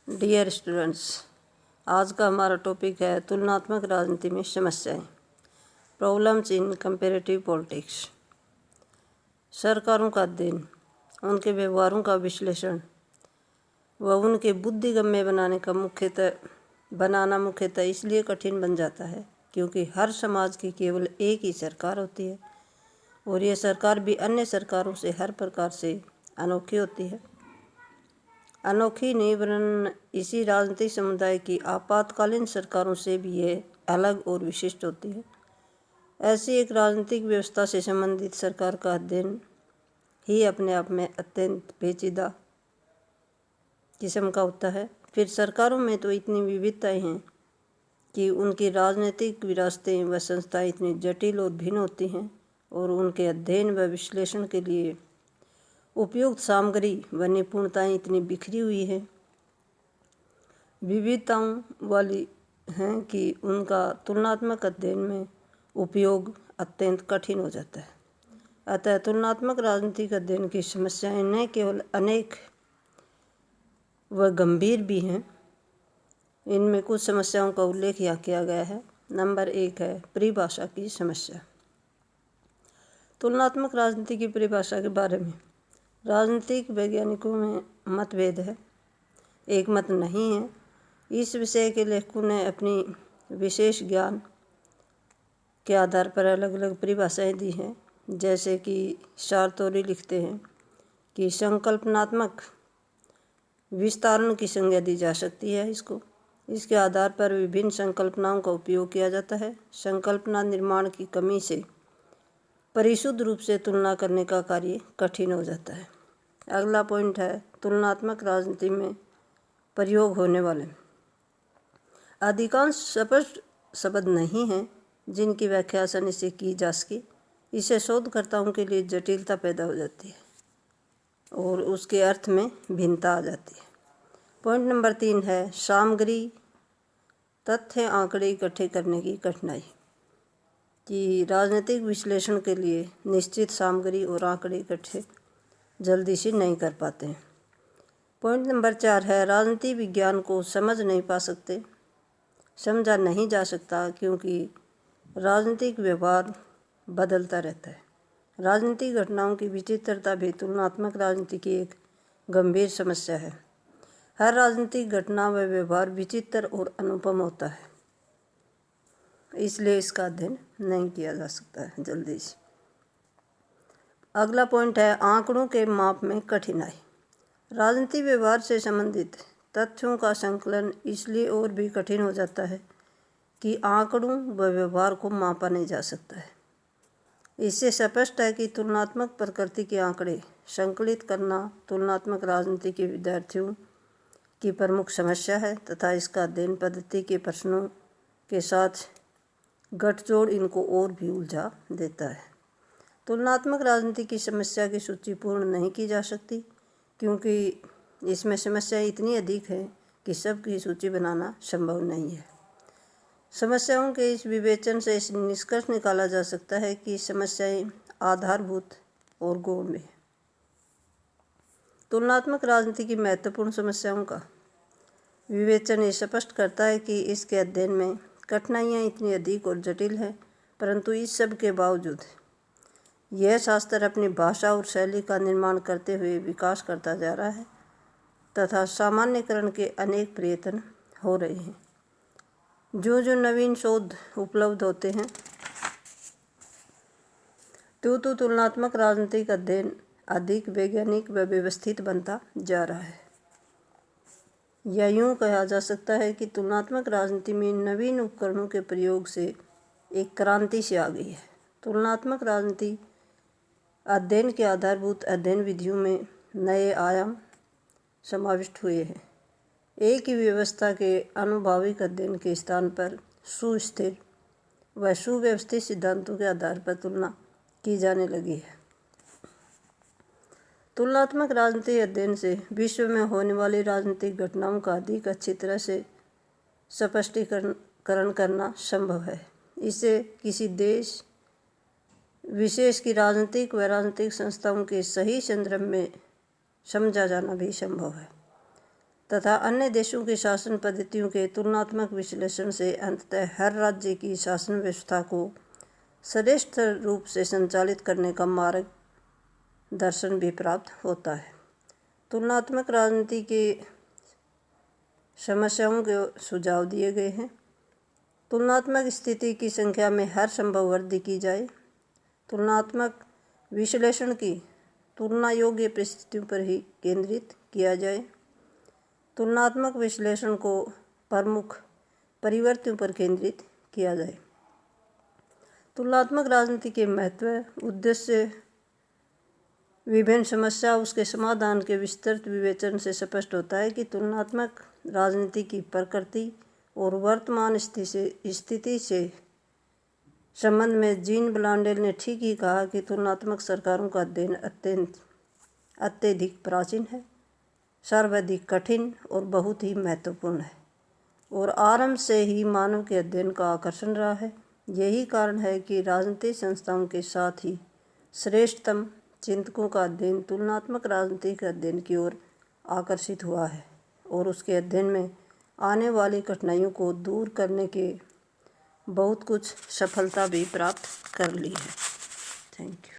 Dear students, आज का हमारा टॉपिक है तुलनात्मक राजनीति में समस्याएं, प्रॉब्लम्स इन कंपैरेटिव पॉलिटिक्स। सरकारों का अध्ययन, उनके व्यवहारों का विश्लेषण व उनके बुद्धिगम्य बनाना मुख्यतः इसलिए कठिन बन जाता है क्योंकि हर समाज की केवल एक ही सरकार होती है और यह सरकार भी अन्य सरकारों से हर प्रकार से अनोखी होती है। अनोखी नहीं वरन इसी राजनीतिक समुदाय की आपातकालीन सरकारों से भी यह अलग और विशिष्ट होती है। ऐसी एक राजनीतिक व्यवस्था से संबंधित सरकार का अध्ययन ही अपने आप में अत्यंत पेचीदा किस्म का होता है। फिर सरकारों में तो इतनी विविधताएं हैं कि उनकी राजनीतिक विरासतें व संस्थाएं इतनी जटिल और भिन्न होती हैं और उनके अध्ययन व विश्लेषण के लिए उपयुक्त सामग्री व निपुणताएं इतनी बिखरी हुई हैं, विविधताओं वाली हैं कि उनका तुलनात्मक अध्ययन में उपयोग अत्यंत कठिन हो जाता है। अतः तुलनात्मक राजनीतिक अध्ययन की समस्याएं न केवल अनेक व गंभीर भी हैं। इनमें कुछ समस्याओं का उल्लेख यहाँ किया गया है। नंबर 1 है परिभाषा की समस्या। तुलनात्मक राजनीति की परिभाषा के बारे में राजनीतिक वैज्ञानिकों में मतभेद है, एक मत नहीं है। इस विषय के लेखकों ने अपनी विशेष ज्ञान के आधार पर अलग अलग परिभाषाएं दी हैं। जैसे कि सारतोरी लिखते हैं कि संकल्पनात्मक विस्तारण की संज्ञा दी जा सकती है इसके आधार पर विभिन्न संकल्पनाओं का उपयोग किया जाता है। संकल्पना निर्माण की कमी से परिशुद्ध रूप से तुलना करने का कार्य कठिन हो जाता है। अगला पॉइंट है तुलनात्मक राजनीति में प्रयोग होने वाले अधिकांश स्पष्ट शब्द नहीं हैं जिनकी व्याख्या आसानी से की जा सके। इससे शोधकर्ताओं के लिए जटिलता पैदा हो जाती है और उसके अर्थ में भिन्नता आ जाती है। पॉइंट नंबर 3 है सामग्री, तथ्य, आंकड़े इकट्ठे करने की कठिनाई। कि राजनीतिक विश्लेषण के लिए निश्चित सामग्री और आंकड़े इकट्ठे जल्दी से नहीं कर पाते हैं। पॉइंट नंबर 4 है राजनीति विज्ञान को समझा नहीं जा सकता क्योंकि राजनीतिक व्यवहार बदलता रहता है। राजनीतिक घटनाओं की विचित्रता भी तुलनात्मक राजनीति की एक गंभीर समस्या है। हर राजनीतिक घटना व व्यवहार विचित्र और अनुपम होता है, इसलिए इसका अध्ययन नहीं किया जा सकता है जल्दी से। अगला पॉइंट है आंकड़ों के माप में कठिनाई। राजनीतिक व्यवहार से संबंधित तथ्यों का संकलन इसलिए और भी कठिन हो जाता है कि आंकड़ों व व्यवहार को मापा नहीं जा सकता है। इससे स्पष्ट है कि तुलनात्मक प्रकृति के आंकड़े संकलित करना तुलनात्मक राजनीति के विद्यार्थियों की प्रमुख समस्या है तथा इसका अध्ययन पद्धति के प्रश्नों के साथ गठजोड़ इनको और भी उलझा देता है। तुलनात्मक राजनीति की समस्या की सूची पूर्ण नहीं की जा सकती क्योंकि इसमें समस्याएं इतनी अधिक हैं कि सबकी सूची बनाना संभव नहीं है। समस्याओं के इस विवेचन से इस निष्कर्ष निकाला जा सकता है कि समस्याएं आधारभूत और गौण हैं। तुलनात्मक राजनीति की महत्वपूर्ण समस्याओं का विवेचन ये स्पष्ट करता है कि इसके अध्ययन में कठिनाइयाँ इतनी अधिक और जटिल हैं, परंतु इस सब के बावजूद यह शास्त्र अपनी भाषा और शैली का निर्माण करते हुए विकास करता जा रहा है तथा सामान्यकरण के अनेक प्रयत्न हो रहे हैं। जो नवीन शोध उपलब्ध होते हैं तो तुलनात्मक राजनीतिक अध्ययन अधिक वैज्ञानिक व व्यवस्थित बनता जा रहा है। या यूँ कहा जा सकता है कि तुलनात्मक राजनीति में नवीन उपकरणों के प्रयोग से एक क्रांति से आ गई है। तुलनात्मक राजनीति अध्ययन के आधारभूत अध्ययन विधियों में नए आयाम समाविष्ट हुए हैं। एक ही व्यवस्था के अनुभाविक अध्ययन के स्थान पर सुस्थिर व सुव्यवस्थित सिद्धांतों के आधार पर तुलना की जाने लगी है। तुलनात्मक राजनीति अध्ययन से विश्व में होने वाली राजनीतिक घटनाओं का अधिक अच्छी तरह से स्पष्टीकरण करना संभव है। इससे किसी देश विशेष की राजनीतिक व राजनीतिक संस्थाओं के सही संदर्भ में समझा जाना भी संभव है तथा अन्य देशों की शासन पद्धतियों के तुलनात्मक विश्लेषण से अंततः हर राज्य की शासन व्यवस्था को श्रेष्ठ रूप से संचालित करने का मार्गदर्शन भी प्राप्त होता है। तुलनात्मक राजनीति के समस्याओं के सुझाव दिए गए हैं। तुलनात्मक स्थिति की संख्या में हर संभव वृद्धि की जाए। तुलनात्मक विश्लेषण की तुलना योग्य परिस्थितियों पर ही केंद्रित किया जाए। तुलनात्मक विश्लेषण को प्रमुख परिवर्तनों पर केंद्रित किया जाए। तुलनात्मक राजनीति के महत्व, उद्देश्य, विभिन्न समस्या, उसके समाधान के विस्तृत विवेचन से स्पष्ट होता है कि तुलनात्मक राजनीति की प्रकृति और वर्तमान स्थिति से संबंध में जीन ब्लांडेल ने ठीक ही कहा कि तुलनात्मक सरकारों का अध्ययन अत्यधिक प्राचीन है, सर्वाधिक कठिन और बहुत ही महत्वपूर्ण है और आरंभ से ही मानव के अध्ययन का आकर्षण रहा है। यही कारण है कि राजनीतिक संस्थाओं के साथ ही श्रेष्ठतम चिंतकों का अध्ययन तुलनात्मक राजनीति के अध्ययन की ओर आकर्षित हुआ है और उसके अध्ययन में आने वाली कठिनाइयों को दूर करने के बहुत कुछ सफलता भी प्राप्त कर ली है। Thank you.